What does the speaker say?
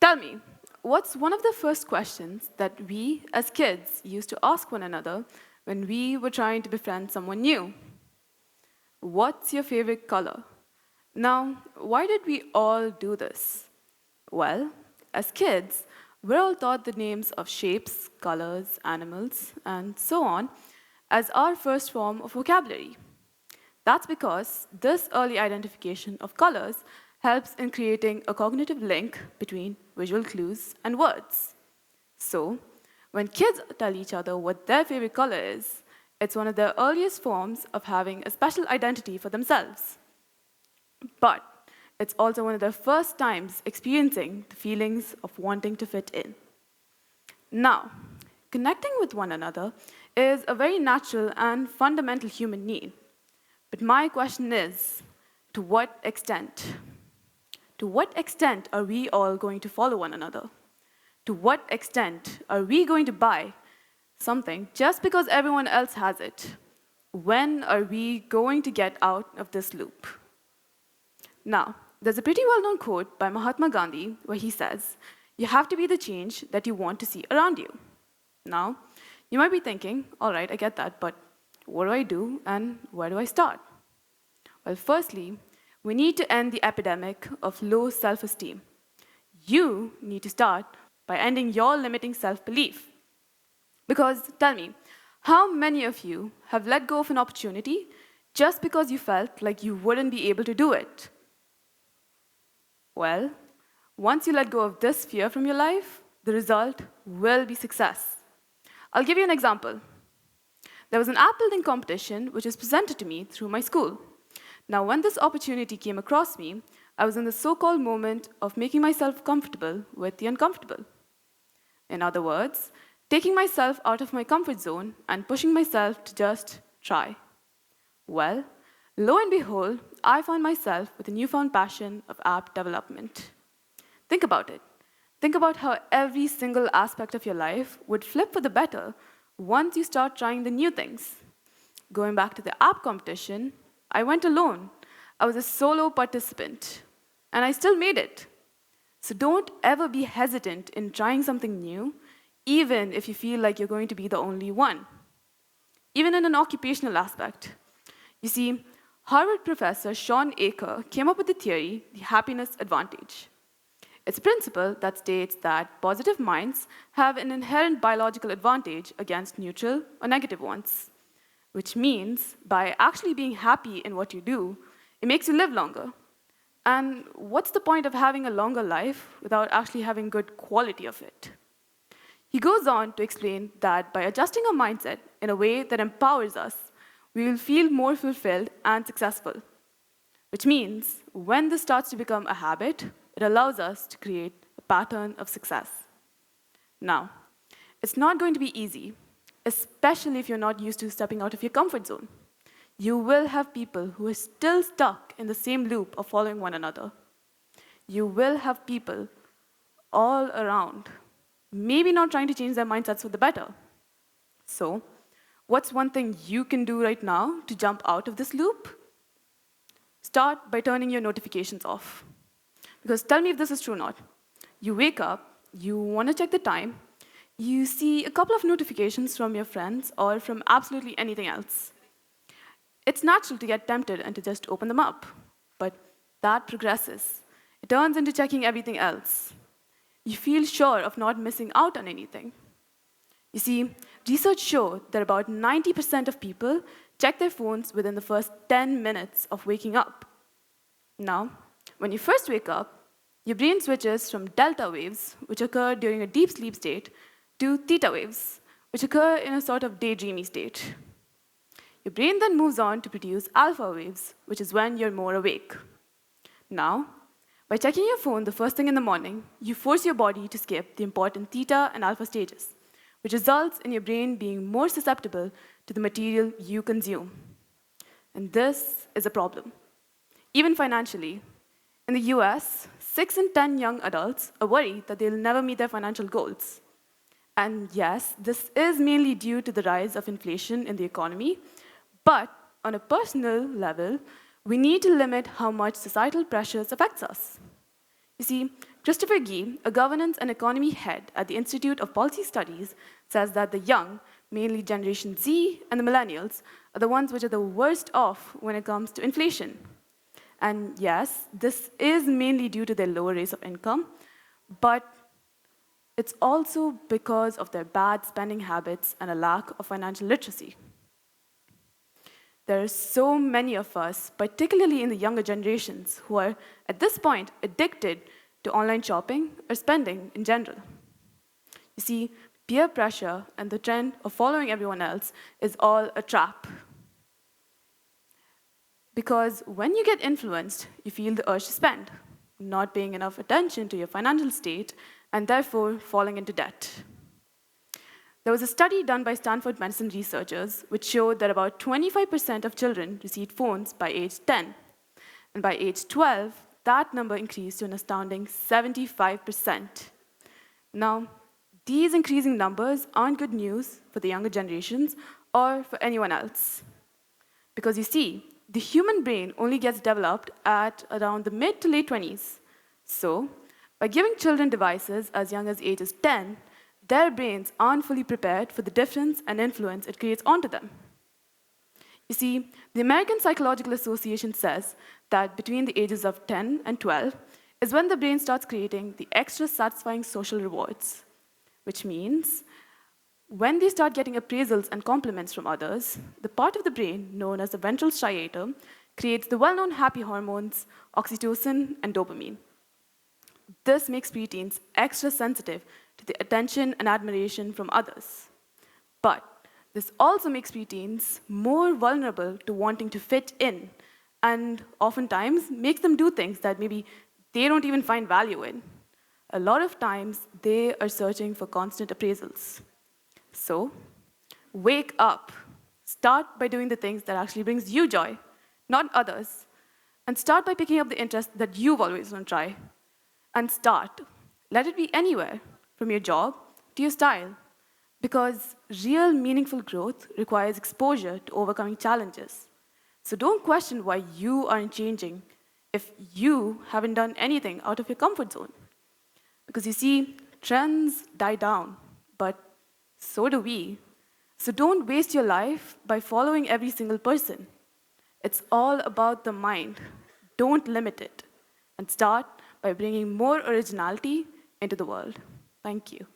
Tell me, what's one of the first questions that we as kids used to ask one another when we were trying to befriend someone new? What's your favorite color? Now, why did we all do this? Well, as kids, we're all taught the names of shapes, colors, animals, and so on as our first form of vocabulary. That's because this early identification of colors helps in creating a cognitive link between visual clues and words. So, when kids tell each other what their favorite color is, it's one of the earliest forms of having a special identity for themselves. But it's also one of their first times experiencing the feelings of wanting to fit in. Now, connecting with one another is a very natural and fundamental human need. But my question is, to what extent? To what extent are we all going to follow one another? To what extent are we going to buy something just because everyone else has it? When are we going to get out of this loop? Now, there's a pretty well-known quote by Mahatma Gandhi where he says, "You have to be the change that you want to see around you." Now, you might be thinking, all right, I get that, but what do I do and where do I start? Well, firstly, we need to end the epidemic of low self-esteem. You need to start by ending your limiting self-belief. Because tell me, how many of you have let go of an opportunity just because you felt like you wouldn't be able to do it? Well, once you let go of this fear from your life, the result will be success. I'll give you an example. There was an app building competition which was presented to me through my school. Now, when this opportunity came across me, I was in the so-called moment of making myself comfortable with the uncomfortable. In other words, taking myself out of my comfort zone and pushing myself to just try. Well, lo and behold, I found myself with a newfound passion of app development. Think about it. Think about how every single aspect of your life would flip for the better once you start trying the new things. Going back to the app competition, I went alone. I was a solo participant, and I still made it. So don't ever be hesitant in trying something new, even if you feel like you're going to be the only one. Even in an occupational aspect. You see, Harvard professor Sean Aker came up with the theory, the happiness advantage. It's a principle that states that positive minds have an inherent biological advantage against neutral or negative ones, which means by actually being happy in what you do, it makes you live longer. And what's the point of having a longer life without actually having good quality of it? He goes on to explain that by adjusting our mindset in a way that empowers us, we will feel more fulfilled and successful. Which means, when this starts to become a habit, it allows us to create a pattern of success. Now, it's not going to be easy, especially if you're not used to stepping out of your comfort zone. You will have people who are still stuck in the same loop of following one another. You will have people all around, maybe not trying to change their mindsets for the better. So, what's one thing you can do right now to jump out of this loop? Start by turning your notifications off. Because tell me if this is true or not. You wake up, you want to check the time, you see a couple of notifications from your friends or from absolutely anything else. It's natural to get tempted and to just open them up, but that progresses. It turns into checking everything else. You feel sure of not missing out on anything. You see, research shows that about 90% of people check their phones within the first 10 minutes of waking up. Now, when you first wake up, your brain switches from delta waves, which occur during a deep sleep state, to theta waves, which occur in a sort of daydreamy state. Your brain then moves on to produce alpha waves, which is when you're more awake. Now, by checking your phone the first thing in the morning, you force your body to skip the important theta and alpha stages, which results in your brain being more susceptible to the material you consume. And this is a problem. Even financially, in the US, 6 in 10 young adults are worried that they'll never meet their financial goals. And yes, this is mainly due to the rise of inflation in the economy, but on a personal level, we need to limit how much societal pressures affects us. You see, Christopher Gee, a governance and economy head at the Institute of Policy Studies, says that the young, mainly Generation Z and the millennials, are the ones which are the worst off when it comes to inflation. And yes, this is mainly due to their lower rates of income, but it's also because of their bad spending habits and a lack of financial literacy. There are so many of us, particularly in the younger generations, who are, at this point, addicted to online shopping or spending in general. You see, peer pressure and the trend of following everyone else is all a trap. Because when you get influenced, you feel the urge to spend, not paying enough attention to your financial state, and therefore falling into debt. There was a study done by Stanford medicine researchers which showed that about 25% of children received phones by age 10. And by age 12, that number increased to an astounding 75%. Now, these increasing numbers aren't good news for the younger generations or for anyone else. Because you see, the human brain only gets developed at around the mid to late 20s. So, by giving children devices as young as ages 10, their brains aren't fully prepared for the difference and influence it creates onto them. You see, the American Psychological Association says that between the ages of 10 and 12 is when the brain starts creating the extra satisfying social rewards, which means when they start getting appraisals and compliments from others, the part of the brain known as the ventral striatum creates the well-known happy hormones, oxytocin and dopamine. This makes preteens extra sensitive to the attention and admiration from others. But this also makes preteens more vulnerable to wanting to fit in, and oftentimes makes them do things that maybe they don't even find value in. A lot of times, they are searching for constant appraisals. So, wake up. Start by doing the things that actually brings you joy, not others. And start by picking up the interest that you've always wanted to try. And start. Let it be anywhere, from your job to your style. Because real meaningful growth requires exposure to overcoming challenges. So don't question why you aren't changing if you haven't done anything out of your comfort zone. Because you see, trends die down, but so do we. So don't waste your life by following every single person. It's all about the mind. Don't limit it. And start by bringing more originality into the world. Thank you.